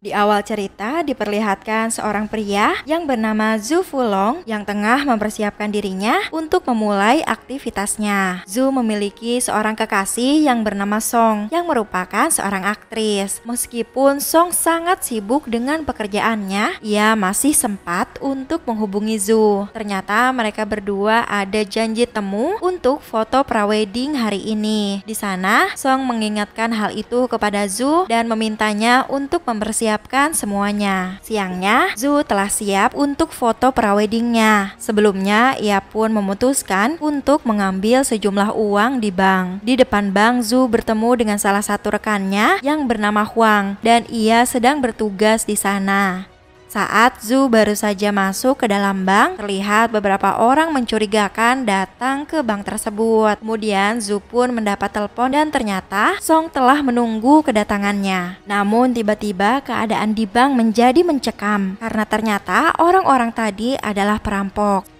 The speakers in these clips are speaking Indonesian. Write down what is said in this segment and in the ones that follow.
Di awal cerita diperlihatkan seorang pria yang bernama Zhu Fulong yang tengah mempersiapkan dirinya untuk memulai aktivitasnya. Zhu memiliki seorang kekasih yang bernama Song yang merupakan seorang aktris. Meskipun Song sangat sibuk dengan pekerjaannya, ia masih sempat untuk menghubungi Zhu. Ternyata mereka berdua ada janji temu untuk foto prawedding hari ini. Di sana, Song mengingatkan hal itu kepada Zhu dan memintanya untuk mempersiapkan semuanya. Siangnya, Zhu telah siap untuk foto praweddingnya. Sebelumnya, ia pun memutuskan untuk mengambil sejumlah uang di bank. Di depan bank, Zhu bertemu dengan salah satu rekannya yang bernama Huang dan ia sedang bertugas di sana. Saat Zhu baru saja masuk ke dalam bank, terlihat beberapa orang mencurigakan datang ke bank tersebut. Kemudian Zhu pun mendapat telepon dan ternyata Song telah menunggu kedatangannya. Namun tiba-tiba keadaan di bank menjadi mencekam karena ternyata orang-orang tadi adalah perampok.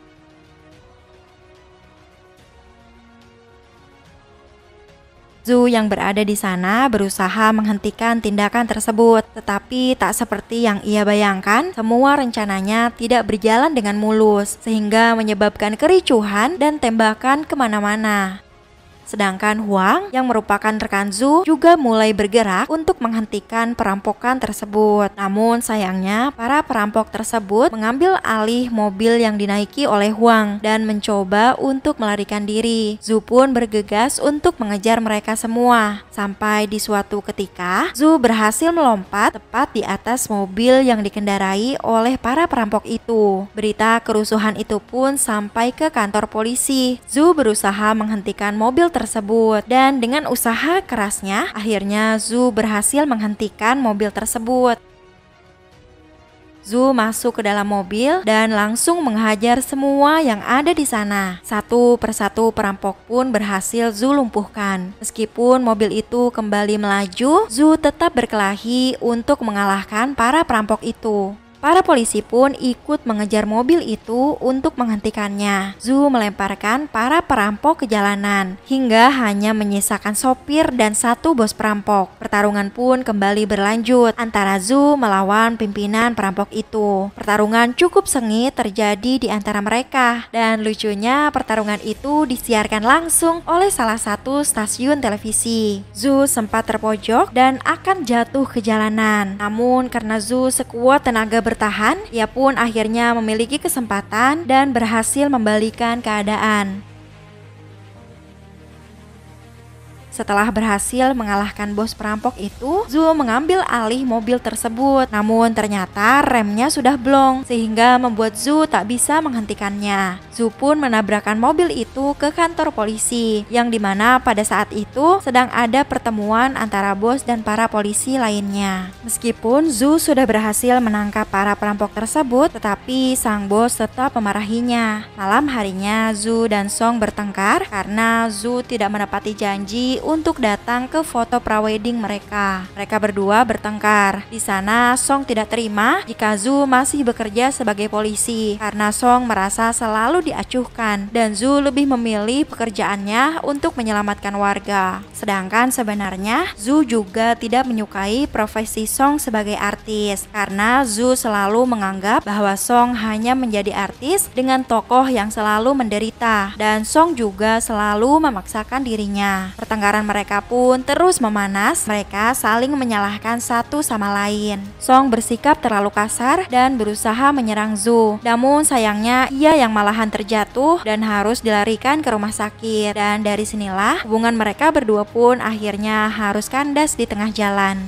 Zhu yang berada di sana berusaha menghentikan tindakan tersebut, tetapi tak seperti yang ia bayangkan, semua rencananya tidak berjalan dengan mulus, sehingga menyebabkan kericuhan dan tembakan kemana-mana. Sedangkan Huang yang merupakan rekan Zhu juga mulai bergerak untuk menghentikan perampokan tersebut. Namun sayangnya para perampok tersebut mengambil alih mobil yang dinaiki oleh Huang dan mencoba untuk melarikan diri. Zhu pun bergegas untuk mengejar mereka semua. Sampai di suatu ketika, Zhu berhasil melompat tepat di atas mobil yang dikendarai oleh para perampok itu. Berita kerusuhan itu pun sampai ke kantor polisi. Zhu berusaha menghentikan mobil tersebut dan dengan usaha kerasnya akhirnya Zhu berhasil menghentikan mobil tersebut. Zhu masuk ke dalam mobil dan langsung menghajar semua yang ada di sana. Satu persatu perampok pun berhasil Zhu lumpuhkan. Meskipun mobil itu kembali melaju, Zhu tetap berkelahi untuk mengalahkan para perampok itu. Para polisi pun ikut mengejar mobil itu untuk menghentikannya. Zhu melemparkan para perampok ke jalanan hingga hanya menyisakan sopir dan satu bos perampok. Pertarungan pun kembali berlanjut antara Zhu melawan pimpinan perampok itu. Pertarungan cukup sengit terjadi di antara mereka dan lucunya pertarungan itu disiarkan langsung oleh salah satu stasiun televisi. Zhu sempat terpojok dan akan jatuh ke jalanan. Namun karena Zhu sekuat tenaga bertahan, ia pun akhirnya memiliki kesempatan dan berhasil membalikan keadaan. Setelah berhasil mengalahkan bos perampok itu, Zhu mengambil alih mobil tersebut. Namun ternyata remnya sudah blong sehingga membuat Zhu tak bisa menghentikannya. Zhu pun menabrakkan mobil itu ke kantor polisi yang dimana pada saat itu sedang ada pertemuan antara bos dan para polisi lainnya. Meskipun Zhu sudah berhasil menangkap para perampok tersebut, tetapi sang bos tetap memarahinya. Malam harinya Zhu dan Song bertengkar karena Zhu tidak menepati janji untuk datang ke foto prawedding mereka. Mereka berdua bertengkar. Di sana Song tidak terima jika Zhu masih bekerja sebagai polisi karena Song merasa selalu diacuhkan dan Zhu lebih memilih pekerjaannya untuk menyelamatkan warga. Sedangkan sebenarnya Zhu juga tidak menyukai profesi Song sebagai artis karena Zhu selalu menganggap bahwa Song hanya menjadi artis dengan tokoh yang selalu menderita dan Song juga selalu memaksakan dirinya. Pertengkaran mereka pun terus memanas, mereka saling menyalahkan satu sama lain. Song bersikap terlalu kasar dan berusaha menyerang Zhu. Namun sayangnya ia yang malahan terjatuh dan harus dilarikan ke rumah sakit. Dan dari sinilah hubungan mereka berdua pun akhirnya harus kandas di tengah jalan.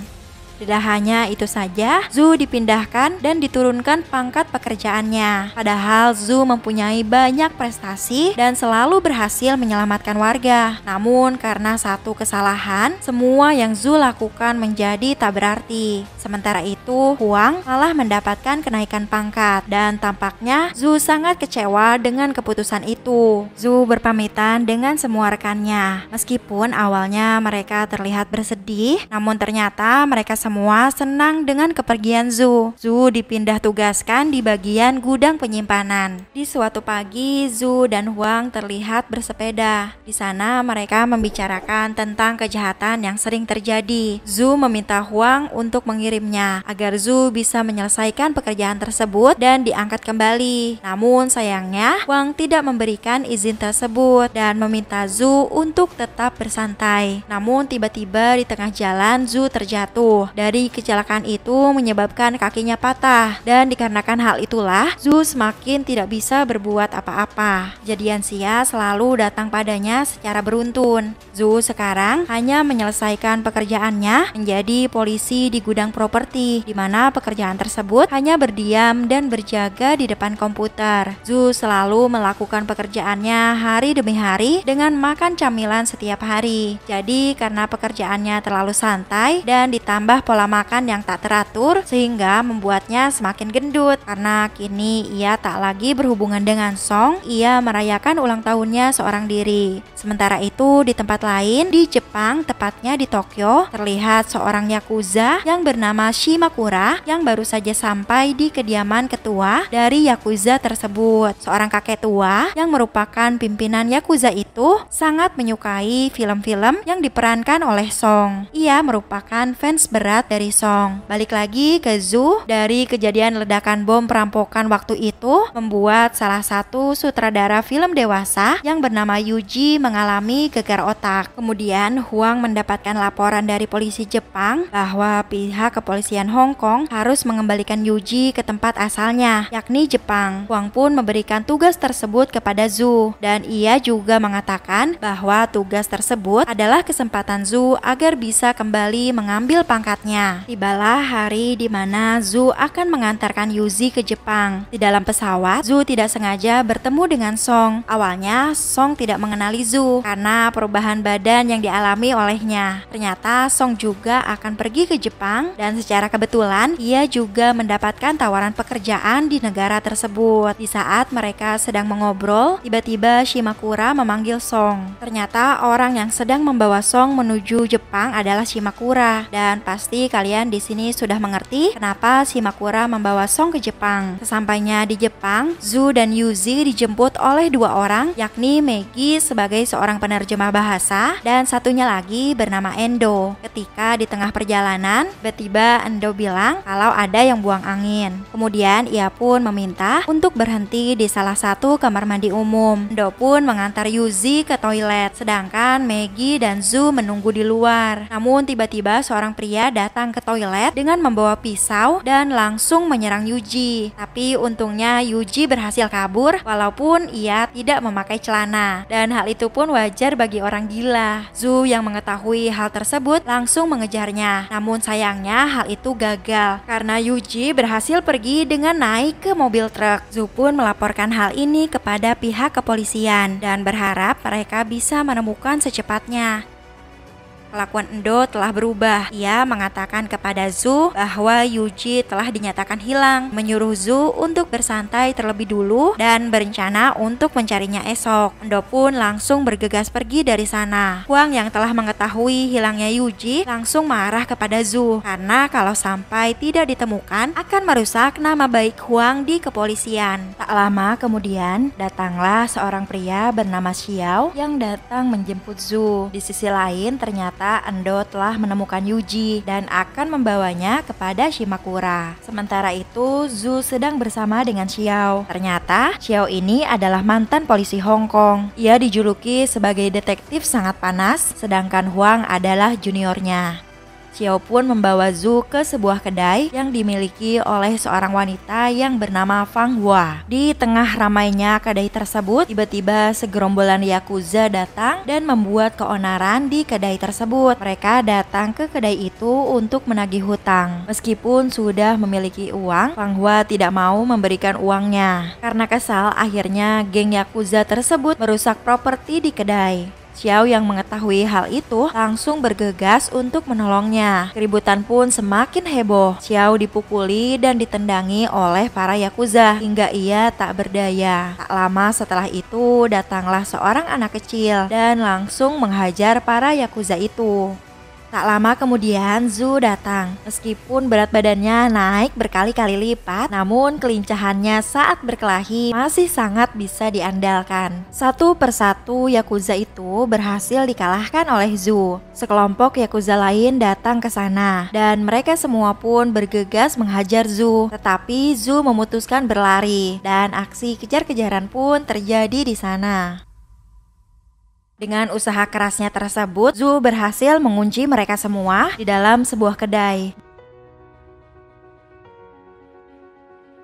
Tidak hanya itu saja, Zhu dipindahkan dan diturunkan pangkat pekerjaannya. Padahal Zhu mempunyai banyak prestasi dan selalu berhasil menyelamatkan warga. Namun karena satu kesalahan, semua yang Zhu lakukan menjadi tak berarti. Sementara itu, Huang malah mendapatkan kenaikan pangkat dan tampaknya Zhu sangat kecewa dengan keputusan itu. Zhu berpamitan dengan semua rekannya. Meskipun awalnya mereka terlihat bersedih, namun ternyata mereka semua senang dengan kepergian Zhu. Zhu dipindah tugaskan di bagian gudang penyimpanan. Di suatu pagi, Zhu dan Huang terlihat bersepeda. Di sana mereka membicarakan tentang kejahatan yang sering terjadi. Zhu meminta Huang untuk mengirimnya agar Zhu bisa menyelesaikan pekerjaan tersebut dan diangkat kembali. Namun sayangnya Huang tidak memberikan izin tersebut dan meminta Zhu untuk tetap bersantai. Namun tiba-tiba di tengah jalan Zhu terjatuh. Dari kecelakaan itu menyebabkan kakinya patah dan dikarenakan hal itulah Zhu semakin tidak bisa berbuat apa-apa. Kejadian sia selalu datang padanya secara beruntun. Zhu sekarang hanya menyelesaikan pekerjaannya menjadi polisi di gudang properti, di mana pekerjaan tersebut hanya berdiam dan berjaga di depan komputer. Zhu selalu melakukan pekerjaannya hari demi hari dengan makan camilan setiap hari. Jadi karena pekerjaannya terlalu santai dan ditambah pola makan yang tak teratur sehingga membuatnya semakin gendut. Karena kini ia tak lagi berhubungan dengan Song, ia merayakan ulang tahunnya seorang diri. Sementara itu di tempat lain di Jepang, tepatnya di Tokyo, terlihat seorang yakuza yang bernama Shimakura yang baru saja sampai di kediaman ketua dari yakuza tersebut. Seorang kakek tua yang merupakan pimpinan yakuza itu sangat menyukai film-film yang diperankan oleh Song. Ia merupakan fans berat dari Song. Balik lagi ke Zhu, dari kejadian ledakan bom perampokan waktu itu membuat salah satu sutradara film dewasa yang bernama Yuji mengalami gegar otak. Kemudian Huang mendapatkan laporan dari polisi Jepang bahwa pihak kepolisian Hong Kong harus mengembalikan Yuji ke tempat asalnya, yakni Jepang. Huang pun memberikan tugas tersebut kepada Zhu dan ia juga mengatakan bahwa tugas tersebut adalah kesempatan Zhu agar bisa kembali mengambil pangkatnya. Tibalah hari di mana Zhu akan mengantarkan Yuji ke Jepang. Di dalam pesawat, Zhu tidak sengaja bertemu dengan Song. Awalnya Song tidak mengenali Zhu karena perubahan badan yang dialami olehnya. Ternyata Song juga akan pergi ke Jepang dan secara kebetulan ia juga mendapatkan tawaran pekerjaan di negara tersebut. Di saat mereka sedang mengobrol, tiba-tiba Shimakura memanggil Song. Ternyata orang yang sedang membawa Song menuju Jepang adalah Shimakura dan pasti kalian di sini sudah mengerti kenapa Shimakura membawa Song ke Jepang. Sesampainya di Jepang, Zhu dan Yuji dijemput oleh dua orang, yakni Maggie sebagai seorang penerjemah bahasa dan satunya lagi bernama Endo. Ketika di tengah perjalanan, tiba-tiba Endo bilang kalau ada yang buang angin. Kemudian ia pun meminta untuk berhenti di salah satu kamar mandi umum. Endo pun mengantar Yuji ke toilet, sedangkan Maggie dan Zhu menunggu di luar. Namun tiba-tiba seorang pria datang ke toilet dengan membawa pisau dan langsung menyerang Yuji. Tapi untungnya Yuji berhasil kabur walaupun ia tidak memakai celana. Dan hal itu pun wajar bagi orang gila. Zhu yang mengetahui hal tersebut langsung mengejarnya. Namun sayangnya hal itu gagal karena Yuji berhasil pergi dengan naik ke mobil truk. Zhu pun melaporkan hal ini kepada pihak kepolisian dan berharap mereka bisa menemukan secepatnya. Kelakuan Endo telah berubah. Ia mengatakan kepada Zhu bahwa Yuji telah dinyatakan hilang, menyuruh Zhu untuk bersantai terlebih dulu dan berencana untuk mencarinya esok. Endo pun langsung bergegas pergi dari sana. Huang yang telah mengetahui hilangnya Yuji langsung marah kepada Zhu karena kalau sampai tidak ditemukan akan merusak nama baik Huang di kepolisian. Tak lama kemudian datanglah seorang pria bernama Xiao yang datang menjemput Zhu. Di sisi lain ternyata Endo telah menemukan Yuji dan akan membawanya kepada Shimakura. Sementara itu Zhu sedang bersama dengan Xiao. Ternyata Xiao ini adalah mantan polisi Hong Kong. Ia dijuluki sebagai detektif sangat panas, sedangkan Huang adalah juniornya. Xiao pun membawa Zhu ke sebuah kedai yang dimiliki oleh seorang wanita yang bernama Fang Hua. Di tengah ramainya kedai tersebut, tiba-tiba segerombolan yakuza datang dan membuat keonaran di kedai tersebut. Mereka datang ke kedai itu untuk menagih hutang. Meskipun sudah memiliki uang, Fang Hua tidak mau memberikan uangnya. Karena kesal, akhirnya geng yakuza tersebut merusak properti di kedai. Xiao yang mengetahui hal itu langsung bergegas untuk menolongnya. Keributan pun semakin heboh. Xiao dipukuli dan ditendangi oleh para yakuza hingga ia tak berdaya. Tak lama setelah itu datanglah seorang anak kecil dan langsung menghajar para yakuza itu. Tak lama kemudian Zhu datang. Meskipun berat badannya naik berkali-kali lipat, namun kelincahannya saat berkelahi masih sangat bisa diandalkan. Satu persatu Yakuza itu berhasil dikalahkan oleh Zhu. Sekelompok Yakuza lain datang ke sana dan mereka semua pun bergegas menghajar Zhu. Tetapi Zhu memutuskan berlari dan aksi kejar-kejaran pun terjadi di sana. Dengan usaha kerasnya tersebut, Zhu berhasil mengunci mereka semua di dalam sebuah kedai.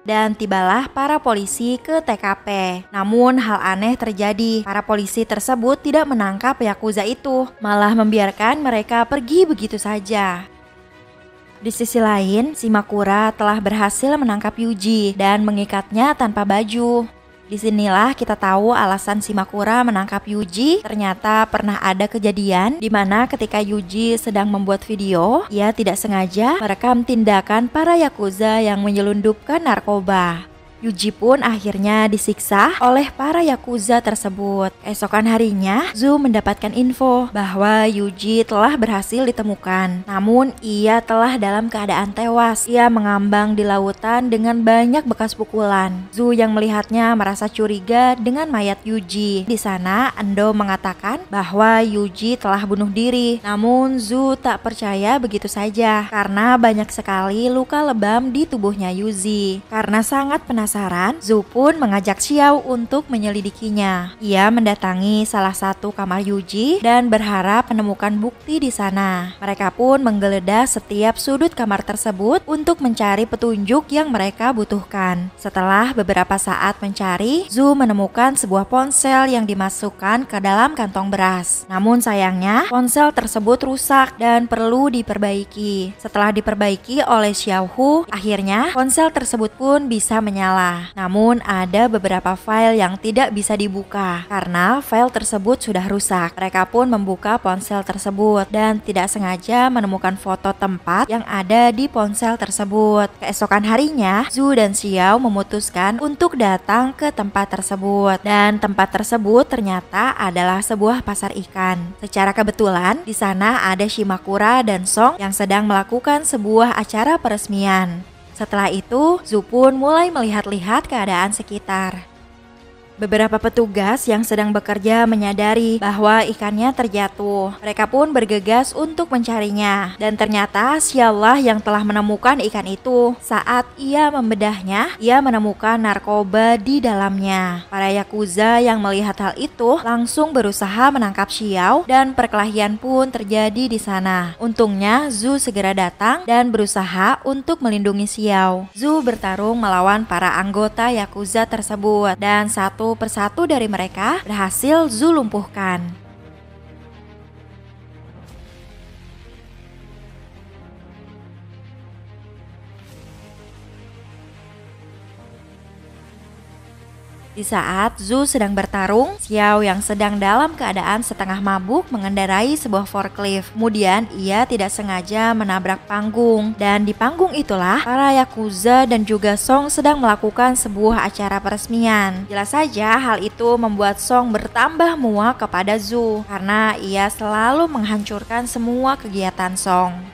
Dan tibalah para polisi ke TKP. Namun hal aneh terjadi. Para polisi tersebut tidak menangkap Yakuza itu, malah membiarkan mereka pergi begitu saja. Di sisi lain, Shimakura telah berhasil menangkap Yuji dan mengikatnya tanpa baju. Disinilah kita tahu alasan Shimakura menangkap Yuji. Ternyata pernah ada kejadian di mana ketika Yuji sedang membuat video, ia tidak sengaja merekam tindakan para Yakuza yang menyelundupkan narkoba. Yuji pun akhirnya disiksa oleh para Yakuza tersebut. Keesokan harinya, Zhu mendapatkan info bahwa Yuji telah berhasil ditemukan. Namun ia telah dalam keadaan tewas. Ia mengambang di lautan dengan banyak bekas pukulan. Zhu yang melihatnya merasa curiga dengan mayat Yuji. Di sana, Endo mengatakan bahwa Yuji telah bunuh diri. Namun Zhu tak percaya begitu saja karena banyak sekali luka lebam di tubuhnya Yuji. Karena sangat penasaran, Zhu pun mengajak Xiao untuk menyelidikinya. Ia mendatangi salah satu kamar Yuji dan berharap menemukan bukti di sana. Mereka pun menggeledah setiap sudut kamar tersebut untuk mencari petunjuk yang mereka butuhkan. Setelah beberapa saat mencari, Zhu menemukan sebuah ponsel yang dimasukkan ke dalam kantong beras. Namun sayangnya, ponsel tersebut rusak dan perlu diperbaiki. Setelah diperbaiki oleh Xiao Hu, akhirnya ponsel tersebut pun bisa menyala. Namun ada beberapa file yang tidak bisa dibuka karena file tersebut sudah rusak. Mereka pun membuka ponsel tersebut dan tidak sengaja menemukan foto tempat yang ada di ponsel tersebut. Keesokan harinya, Zhu dan Xiao memutuskan untuk datang ke tempat tersebut. Dan tempat tersebut ternyata adalah sebuah pasar ikan. Secara kebetulan, di sana ada Shimakura dan Song yang sedang melakukan sebuah acara peresmian. Setelah itu, Zhu pun mulai melihat-lihat keadaan sekitar. Beberapa petugas yang sedang bekerja menyadari bahwa ikannya terjatuh. Mereka pun bergegas untuk mencarinya. Dan ternyata Xiaolah yang telah menemukan ikan itu. Saat ia membedahnya, ia menemukan narkoba di dalamnya. Para Yakuza yang melihat hal itu langsung berusaha menangkap Xiao dan perkelahian pun terjadi di sana. Untungnya Zhu segera datang dan berusaha untuk melindungi Xiao. Zhu bertarung melawan para anggota Yakuza tersebut dan satu persatu dari mereka berhasil Zhu lumpuhkan. Di saat Zhu sedang bertarung, Xiao yang sedang dalam keadaan setengah mabuk mengendarai sebuah forklift. Kemudian ia tidak sengaja menabrak panggung. Dan di panggung itulah para Yakuza dan juga Song sedang melakukan sebuah acara peresmian. Jelas saja hal itu membuat Song bertambah muak kepada Zhu karena ia selalu menghancurkan semua kegiatan Song.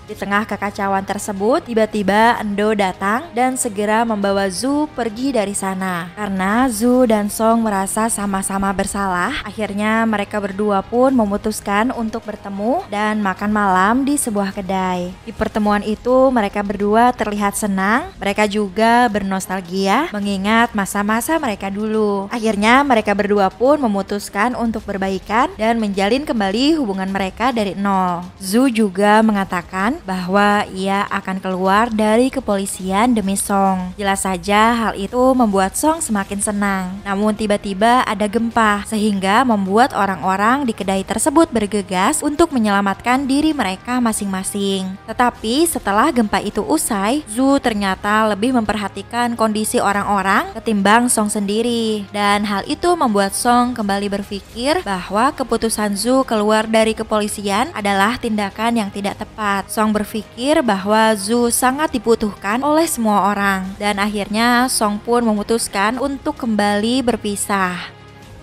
Di tengah kekacauan tersebut, tiba-tiba Endo datang dan segera membawa Zhu pergi dari sana. Karena Zhu dan Song merasa sama-sama bersalah, akhirnya mereka berdua pun memutuskan untuk bertemu dan makan malam di sebuah kedai. Di pertemuan itu, mereka berdua terlihat senang. Mereka juga bernostalgia mengingat masa-masa mereka dulu. Akhirnya mereka berdua pun memutuskan untuk berbaikan dan menjalin kembali hubungan mereka dari nol. Zhu juga mengatakan bahwa ia akan keluar dari kepolisian demi Song. Jelas saja hal itu membuat Song semakin senang. Namun tiba-tiba ada gempa sehingga membuat orang-orang di kedai tersebut bergegas untuk menyelamatkan diri mereka masing-masing. Tetapi setelah gempa itu usai, Zhu ternyata lebih memperhatikan kondisi orang-orang ketimbang Song sendiri. Dan hal itu membuat Song kembali berpikir bahwa keputusan Zhu keluar dari kepolisian adalah tindakan yang tidak tepat. Song berpikir bahwa Zhu sangat dibutuhkan oleh semua orang dan akhirnya Song pun memutuskan untuk kembali berpisah.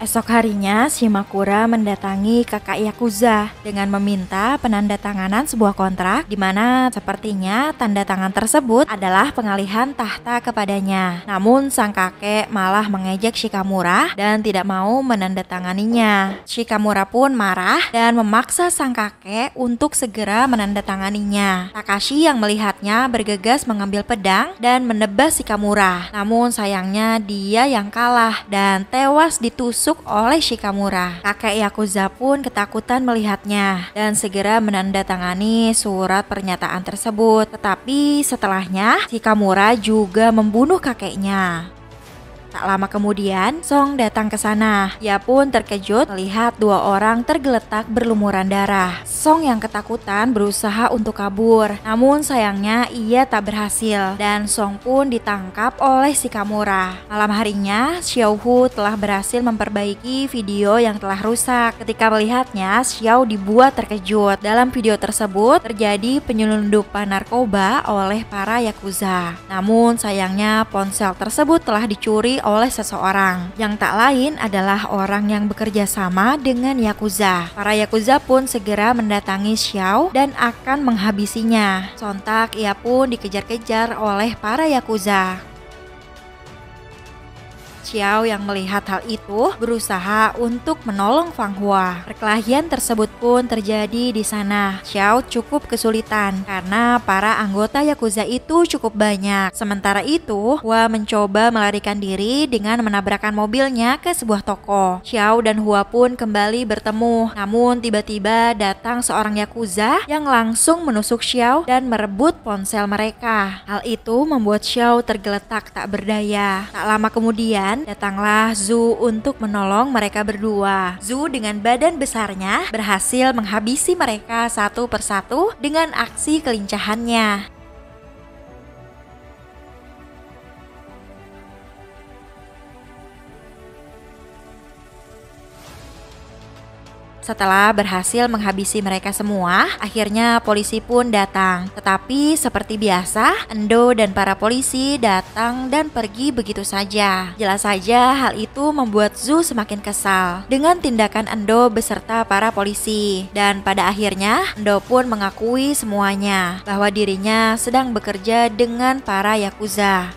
Esok harinya, Shimakura mendatangi kakak Yakuza dengan meminta penandatanganan sebuah kontrak di mana sepertinya tanda tangan tersebut adalah pengalihan tahta kepadanya. Namun sang kakek malah mengejek Shikamura dan tidak mau menandatanganinya. Shikamura pun marah dan memaksa sang kakek untuk segera menandatanganinya. Takashi yang melihatnya bergegas mengambil pedang dan menebas Shikamura. Namun sayangnya dia yang kalah dan tewas ditusuk oleh Shikamura. Kakek Yakuza pun ketakutan melihatnya dan segera menandatangani surat pernyataan tersebut. Tetapi setelahnya Shikamura juga membunuh kakeknya. Tak lama kemudian, Song datang ke sana. Ia pun terkejut melihat dua orang tergeletak berlumuran darah. Song yang ketakutan berusaha untuk kabur, namun sayangnya ia tak berhasil dan Song pun ditangkap oleh Shikamura. Malam harinya, Xiao Hu telah berhasil memperbaiki video yang telah rusak. Ketika melihatnya, Xiao dibuat terkejut. Dalam video tersebut terjadi penyelundupan narkoba oleh para Yakuza. Namun sayangnya ponsel tersebut telah dicuri oleh seseorang yang tak lain adalah orang yang bekerja sama dengan Yakuza. Para Yakuza pun segera mendatangi Xiao dan akan menghabisinya. Sontak ia pun dikejar-kejar oleh para Yakuza. Xiao yang melihat hal itu berusaha untuk menolong Fang Hua. Perkelahian tersebut pun terjadi di sana. Xiao cukup kesulitan karena para anggota Yakuza itu cukup banyak. Sementara itu, Hua mencoba melarikan diri dengan menabrakkan mobilnya ke sebuah toko. Xiao dan Hua pun kembali bertemu. Namun tiba-tiba datang seorang Yakuza yang langsung menusuk Xiao dan merebut ponsel mereka. Hal itu membuat Xiao tergeletak tak berdaya. Tak lama kemudian, datanglah Zhu untuk menolong mereka berdua. Zhu dengan badan besarnya berhasil menghabisi mereka satu persatu dengan aksi kelincahannya. Setelah berhasil menghabisi mereka semua, akhirnya polisi pun datang. Tetapi seperti biasa, Endo dan para polisi datang dan pergi begitu saja. Jelas saja hal itu membuat Zhu semakin kesal dengan tindakan Endo beserta para polisi. Dan pada akhirnya, Endo pun mengakui semuanya bahwa dirinya sedang bekerja dengan para Yakuza.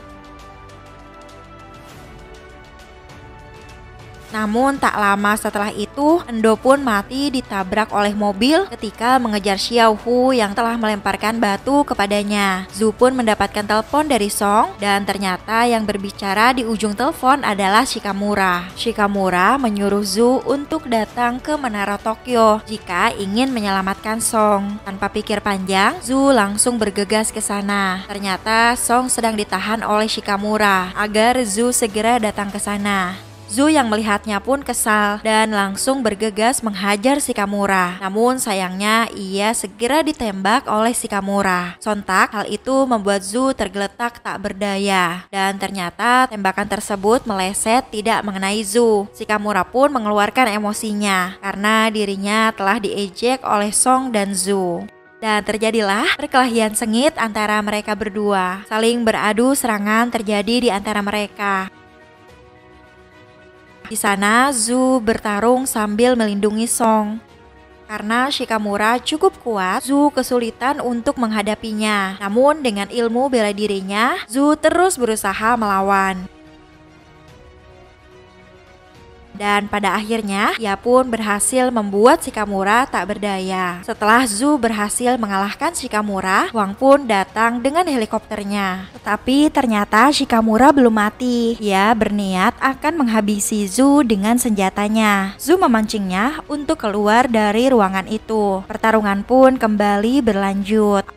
Namun tak lama setelah itu, Endo pun mati ditabrak oleh mobil ketika mengejar Xiao Hu yang telah melemparkan batu kepadanya. Zhu pun mendapatkan telepon dari Song dan ternyata yang berbicara di ujung telepon adalah Shikamura. Shikamura menyuruh Zhu untuk datang ke Menara Tokyo jika ingin menyelamatkan Song. Tanpa pikir panjang, Zhu langsung bergegas ke sana. Ternyata Song sedang ditahan oleh Shikamura agar Zhu segera datang ke sana. Zhu yang melihatnya pun kesal dan langsung bergegas menghajar Shikamura. Namun sayangnya ia segera ditembak oleh Shikamura. Sontak hal itu membuat Zhu tergeletak tak berdaya. Dan ternyata tembakan tersebut meleset tidak mengenai Zhu. Shikamura pun mengeluarkan emosinya karena dirinya telah diejek oleh Song dan Zhu. Dan terjadilah perkelahian sengit antara mereka berdua. Saling beradu serangan terjadi di antara mereka. Di sana, Zhu bertarung sambil melindungi Song. Karena Shikamura cukup kuat, Zhu kesulitan untuk menghadapinya. Namun dengan ilmu bela dirinya, Zhu terus berusaha melawan. Dan pada akhirnya, ia pun berhasil membuat Shikamura tak berdaya. Setelah Zhu berhasil mengalahkan Shikamura, Wang pun datang dengan helikopternya. Tetapi ternyata Shikamura belum mati. Ia berniat akan menghabisi Zhu dengan senjatanya. Zhu memancingnya untuk keluar dari ruangan itu. Pertarungan pun kembali berlanjut.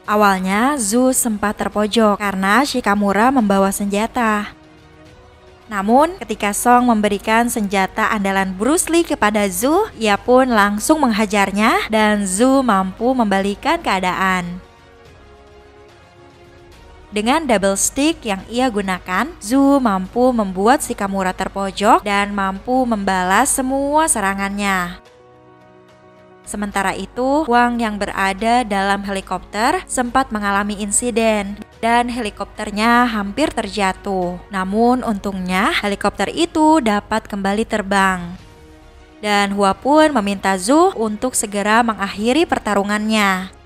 Awalnya Zhu sempat terpojok karena Shikamura membawa senjata. Namun ketika Song memberikan senjata andalan Bruce Lee kepada Zhu, ia pun langsung menghajarnya dan Zhu mampu membalikan keadaan. Dengan double stick yang ia gunakan, Zhu mampu membuat Shikamura terpojok dan mampu membalas semua serangannya. Sementara itu, Wang yang berada dalam helikopter sempat mengalami insiden dan helikopternya hampir terjatuh. Namun untungnya helikopter itu dapat kembali terbang. Dan Hua pun meminta Zhu untuk segera mengakhiri pertarungannya.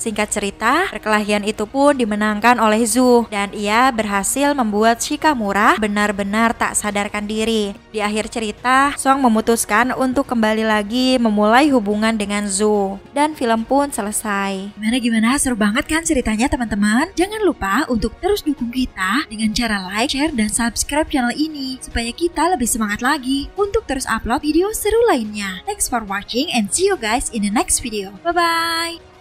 Singkat cerita, perkelahian itu pun dimenangkan oleh Zhu dan ia berhasil membuat Shikamura benar-benar tak sadarkan diri. Di akhir cerita, Song memutuskan untuk kembali lagi memulai hubungan dengan Zhu dan film pun selesai. Gimana? Seru banget kan ceritanya teman-teman? Jangan lupa untuk terus dukung kita dengan cara like, share, dan subscribe channel ini supaya kita lebih semangat lagi untuk terus upload video seru lainnya. Thanks for watching and see you guys in the next video. Bye-bye!